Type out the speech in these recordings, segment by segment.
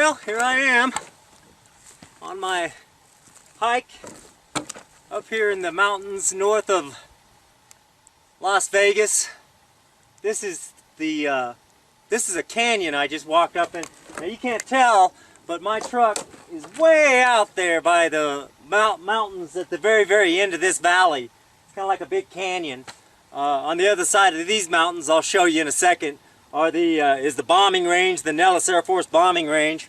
Well, here I am on my hike up here in the mountains north of Las Vegas. This is a canyon I just walked up in. Now you can't tell, but my truck is way out there by the mountains at the very end of this valley. It's kind of like a big canyon. On the other side of these mountains, I'll show you in a second, is the bombing range, the Nellis Air Force bombing range.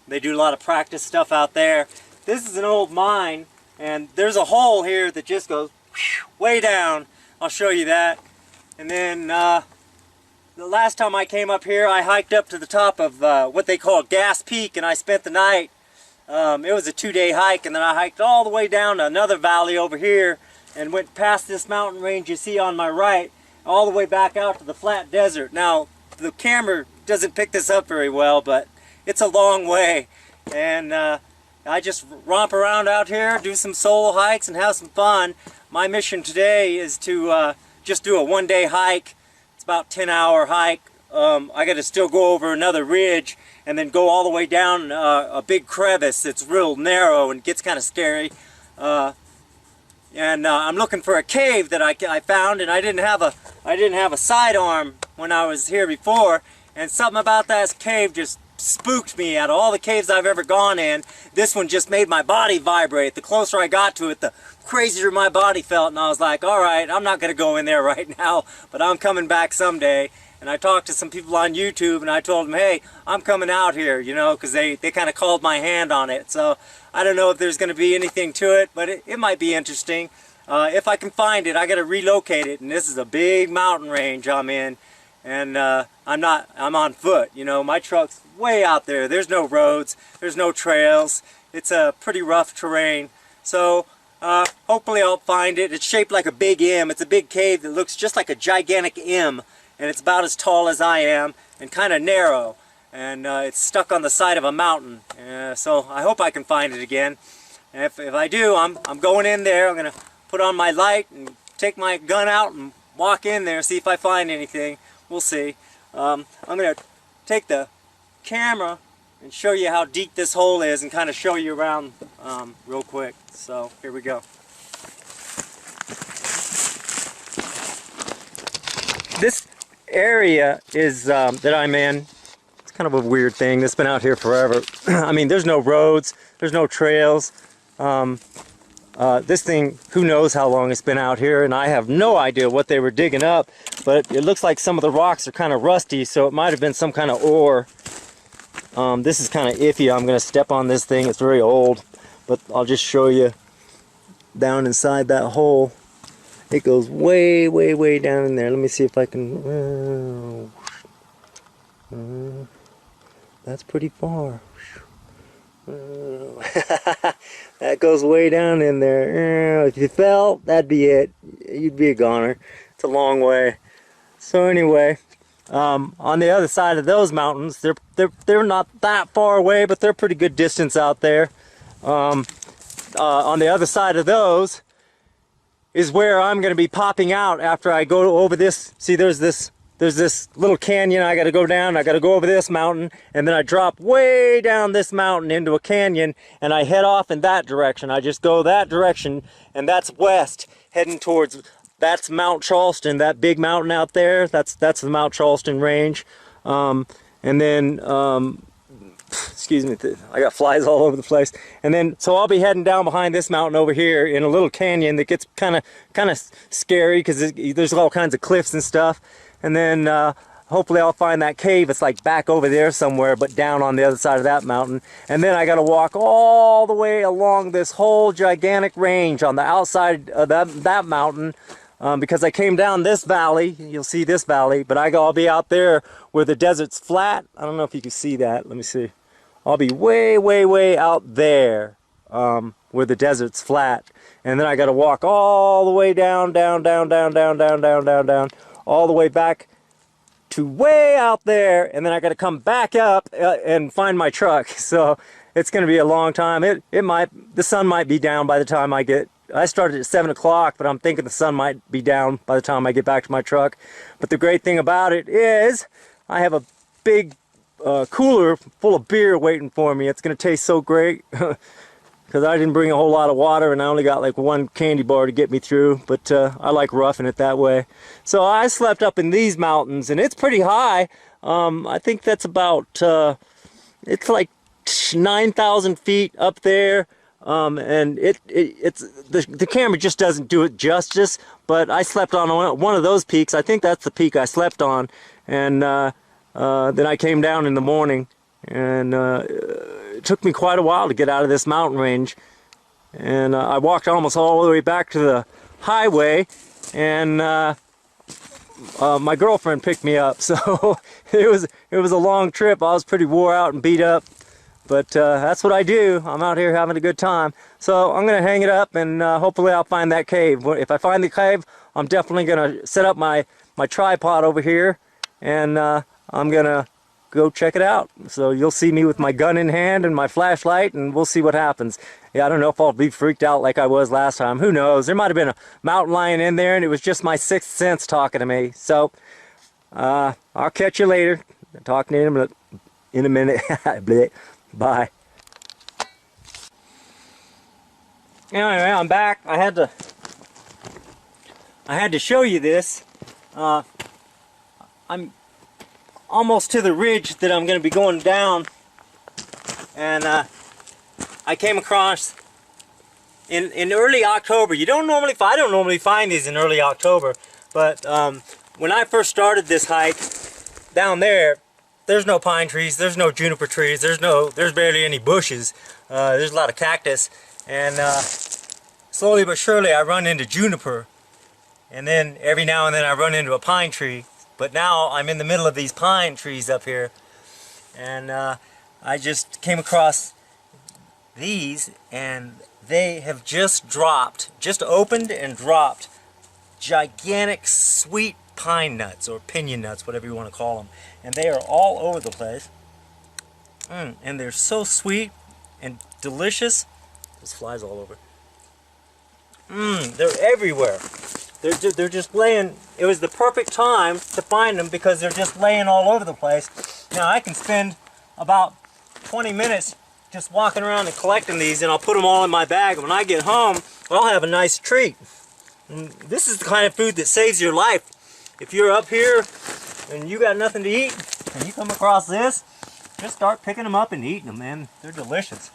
They do a lot of practice stuff out there. This is an old mine, and there's a hole here that just goes way down. I'll show you that. And then the last time I came up here, I hiked up to the top of what they call Gas Peak, and I spent the night. It was a 2-day hike, and then I hiked all the way down to another valley over here and went past this mountain range you see on my right, all the way back out to the flat desert. Now, the camera doesn't pick this up very well, but it's a long way. And I just romp around out here, do some solo hikes, and have some fun. My mission today is to just do a 1-day hike. It's about a 10-hour hike. I got to still go over another ridge and then go all the way down a big crevice that's real narrow and gets kind of scary. I'm looking for a cave that I found, and I didn't have a sidearm when I was here before, and something about that cave just spooked me. Out of all the caves I've ever gone in, this one just made my body vibrate. The closer I got to it, the crazier my body felt, and I was like, all right, I'm not going to go in there right now, but I'm coming back someday. And I talked to some people on YouTube, and I told them, hey, I'm coming out here, you know, because they kind of called my hand on it. So I don't know if there's going to be anything to it, but it might be interesting. If I can find it, I got to relocate it, and this is a big mountain range I'm in, and I'm on foot, you know. My truck's way out there. There's no roads, there's no trails. It's a pretty rough terrain. So hopefully I'll find it. It's shaped like a big M. It's a big cave that looks just like a gigantic M, and it's about as tall as I am and kind of narrow, and it's stuck on the side of a mountain. So I hope I can find it again. And if I do, I'm going in there. I'm gonna put on my light and take my gun out and walk in there, see if I find anything. We'll see. I'm gonna take the camera and show you how deep this hole is and kind of show you around real quick. So here we go. This area is that I'm in, it's kind of a weird thing. It's been out here forever. I mean, there's no roads, there's no trails. This thing, who knows how long it's been out here, and I have no idea what they were digging up, but it looks like some of the rocks are kind of rusty, so it might have been some kind of ore. This is kind of iffy. I'm going to step on this thing. It's very old, but I'll just show you down inside that hole. It goes way, way, way down in there. Let me see if I can... that's pretty far. That goes way down in there. If you fell, that'd be it. You'd be a goner. It's a long way. So anyway, on the other side of those mountains, they're not that far away, but they're pretty good distance out there. On the other side of those is where I'm going to be popping out after I go over this. See, there's this little canyon I got to go down. I got to go over this mountain, and then I drop way down this mountain into a canyon, and I head off in that direction. I just go that direction, and that's west, heading towards, that's Mount Charleston, that big mountain out there. That's the Mount Charleston range. And then excuse me, I got flies all over the place. And then, so I'll be heading down behind this mountain over here in a little canyon that gets kind of scary because there's all kinds of cliffs and stuff. And then hopefully I'll find that cave. It's like back over there somewhere, but down on the other side of that mountain. And then I got to walk all the way along this whole gigantic range on the outside of that mountain. Because I came down this valley, you'll see this valley, but I'll be out there where the desert's flat. I don't know if you can see that. Let me see. I'll be way, way, way out there where the desert's flat. And then I got to walk all the way down, down, all the way back to way out there. And then I got to come back up and find my truck. So it's going to be a long time. The sun might be down by the time I started at 7 o'clock, but I'm thinking the sun might be down by the time I get back to my truck. But the great thing about it is I have a big cooler full of beer waiting for me. It's gonna taste so great. Because I didn't bring a whole lot of water and I only got like one candy bar to get me through, but I like roughing it that way. So I slept up in these mountains and it's pretty high. I think that's about, it's like 9,000 feet up there. And it's the camera just doesn't do it justice, but I slept on one of those peaks. I think that's the peak I slept on. And then I came down in the morning, and it took me quite a while to get out of this mountain range. And I walked almost all the way back to the highway, and my girlfriend picked me up. So it was a long trip. I was pretty wore out and beat up, but that's what I do. I'm out here having a good time. So I'm gonna hang it up, and hopefully I'll find that cave. If I find the cave, I'm definitely gonna set up my tripod over here, and I'm gonna go check it out. So you'll see me with my gun in hand and my flashlight, and we'll see what happens. Yeah, I don't know if I'll be freaked out like I was last time. Who knows? There might have been a mountain lion in there, and it was just my sixth sense talking to me. So I'll catch you later. Talk to you in a minute. Bye. Anyway, I'm back. I had to show you this. I'm almost to the ridge that I'm going to be going down, and I came across in early October. I don't normally find these in early October, but when I first started this hike down there's no pine trees, there's no juniper trees, there's barely any bushes. There's a lot of cactus, and slowly but surely I run into juniper, and then every now and then I run into a pine tree. But now I'm in the middle of these pine trees up here, and I just came across these, and they have just opened and dropped gigantic sweet pine nuts, or pinion nuts, whatever you want to call them. And they are all over the place. And they're so sweet and delicious. There's flies all over. They're everywhere. They're just laying. It was the perfect time to find them because they're just laying all over the place. Now I can spend about 20 minutes just walking around and collecting these, and I'll put them all in my bag. When I get home, I'll have a nice treat. And this is the kind of food that saves your life. If you're up here and you got nothing to eat and you come across this, just start picking them up and eating them, man. They're delicious.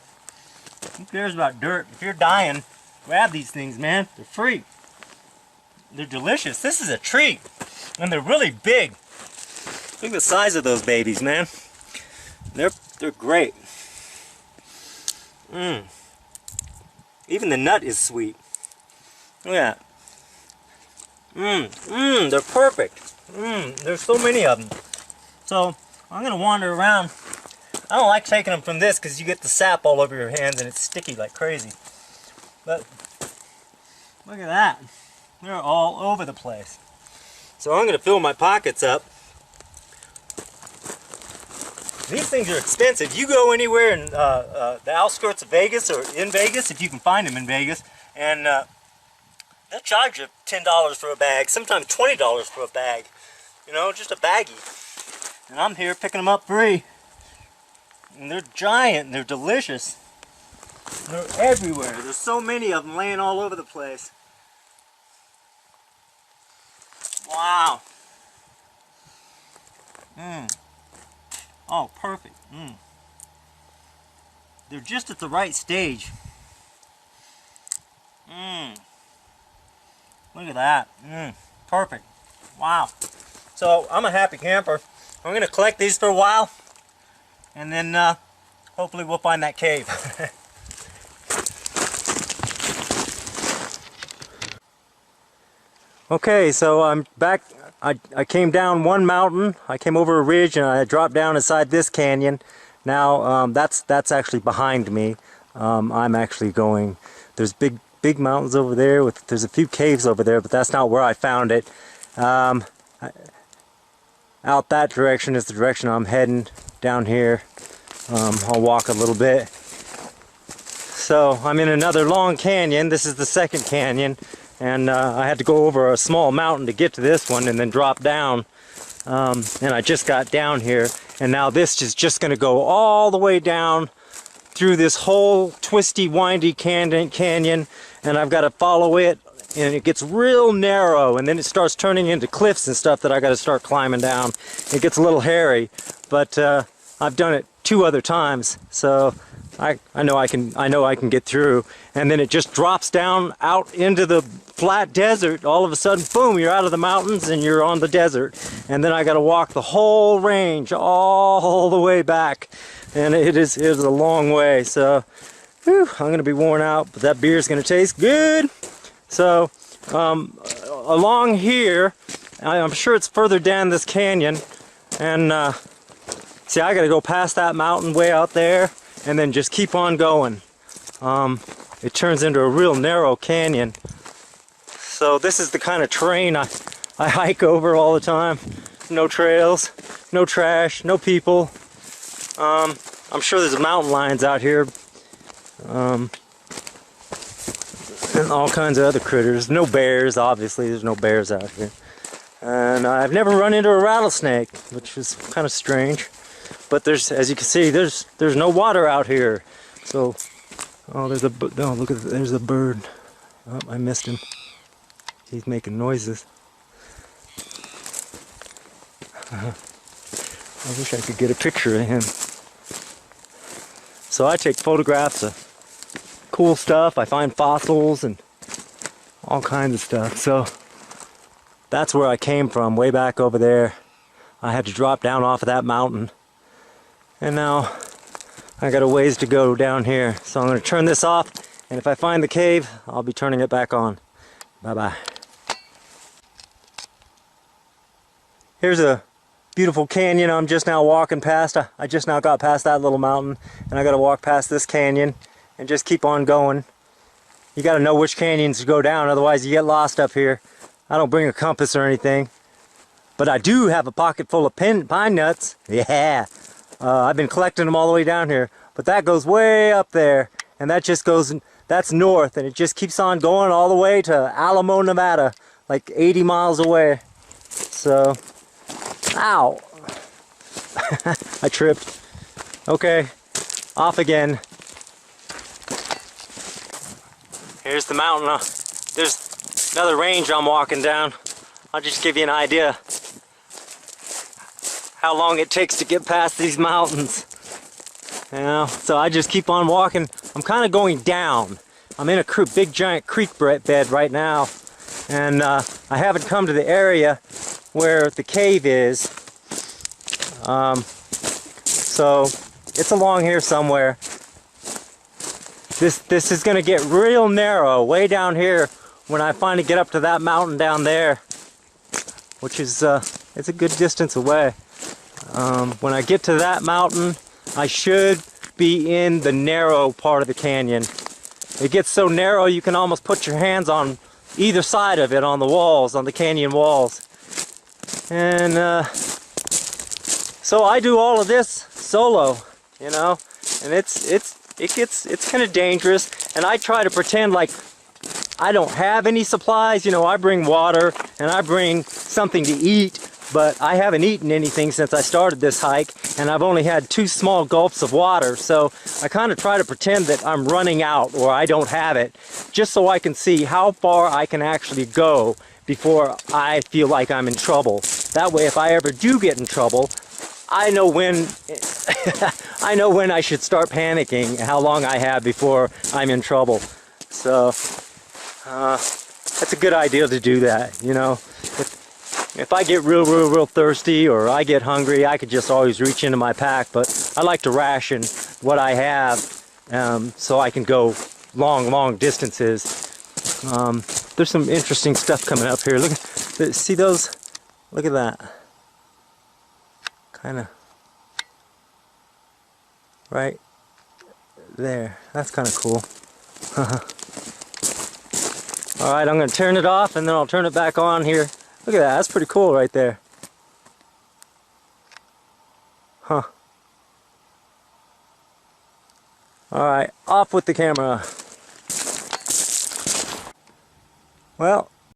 Who cares about dirt? If you're dying, grab these things, man. They're free. They're delicious. This is a treat. And they're really big. Look at the size of those babies, man. They're great. Even the nut is sweet. Look at that. They're perfect. There's so many of them. So I'm gonna wander around. I don't like taking them from this because you get the sap all over your hands and it's sticky like crazy. But look at that. They're all over the place. So I'm going to fill my pockets up. These things are expensive. You go anywhere in the outskirts of Vegas, or in Vegas, if you can find them in Vegas, and they'll charge you $10 for a bag, sometimes $20 for a bag. You know, just a baggie. And I'm here picking them up free. And they're giant and they're delicious. They're everywhere. There's so many of them laying all over the place. Wow. Oh, perfect. They're just at the right stage. Look at that. Perfect. Wow. So I'm a happy camper. I'm going to collect these for a while, and then hopefully we'll find that cave. Okay, so I'm back. I came down one mountain. I came over a ridge and I dropped down inside this canyon. Now that's actually behind me. I'm actually going. There's big mountains over there. There's a few caves over there, but that's not where I found it. Out that direction is the direction I'm heading. Down here, I'll walk a little bit. So I'm in another long canyon. This is the second canyon. And I had to go over a small mountain to get to this one and then drop down. And I just got down here. And now this is just going to go all the way down through this whole twisty, windy canyon, and I've got to follow it, and it gets real narrow, and then it starts turning into cliffs and stuff that I got to start climbing down. It gets a little hairy, but I've done it 2 other times, so I know I can get through. And then it just drops down out into the flat desert. All of a sudden, boom, you're out of the mountains and you're on the desert. And then I got to walk the whole range all the way back, and it is a long way. So whew, I'm gonna be worn out, but that beer's gonna taste good. So along here, I'm sure it's further down this canyon, and see, I gotta go past that mountain way out there and then just keep on going. It turns into a real narrow canyon. So this is the kind of terrain I hike over all the time. No trails, no trash, no people. I'm sure there's mountain lions out here. And all kinds of other critters. No bears, obviously, there's no bears out here. And I've never run into a rattlesnake, which is kind of strange. But there's, as you can see, there's no water out here. So, oh, there's a, oh, look at, there's a bird. Oh, I missed him. He's making noises. I wish I could get a picture of him. So I take photographs of cool stuff. I find fossils and all kinds of stuff. So that's where I came from, way back over there. I had to drop down off of that mountain. And now I got a ways to go down here. So I'm going to turn this off, and if I find the cave, I'll be turning it back on. Bye-bye. Here's a beautiful canyon I'm just now walking past. I just now got past that little mountain, and I got to walk past this canyon and just keep on going. You got to know which canyons to go down, otherwise you get lost up here. I don't bring a compass or anything, but I do have a pocket full of pine nuts. Yeah, I've been collecting them all the way down here, but that goes way up there, and that just goes, that's north, and it just keeps on going all the way to Alamo, Nevada, like 80 miles away. So, ow, I tripped. Okay, off again. Here's the mountain. There's another range I'm walking down. I'll just give you an idea how long it takes to get past these mountains. You know, so I just keep on walking. I'm kind of going down. I'm in a big giant creek bed right now, and I haven't come to the area where the cave is. So it's along here somewhere. This is going to get real narrow way down here when I finally get up to that mountain down there, which is it's a good distance away. When I get to that mountain, I should be in the narrow part of the canyon. It gets so narrow you can almost put your hands on either side of it, on the walls, on the canyon walls. And so I do all of this solo, you know, and it's kind of dangerous, and I try to pretend like I don't have any supplies. You know, I bring water and I bring something to eat, but I haven't eaten anything since I started this hike, and I've only had 2 small gulps of water, so I kind of try to pretend that I'm running out or I don't have it, just so I can see how far I can actually go before I feel like I'm in trouble. That way, if I ever do get in trouble, I know when I know when I should start panicking, how long I have before I'm in trouble. So that's a good idea to do that, you know. If I get real thirsty or I get hungry, I could just always reach into my pack, but I like to ration what I have so I can go long distances. There's some interesting stuff coming up here. Look, see those? Look at that. Kind of right there. That's kind of cool. Alright, I'm going to turn it off and then I'll turn it back on here. Look at that. That's pretty cool right there. Huh. Alright, off with the camera. Well,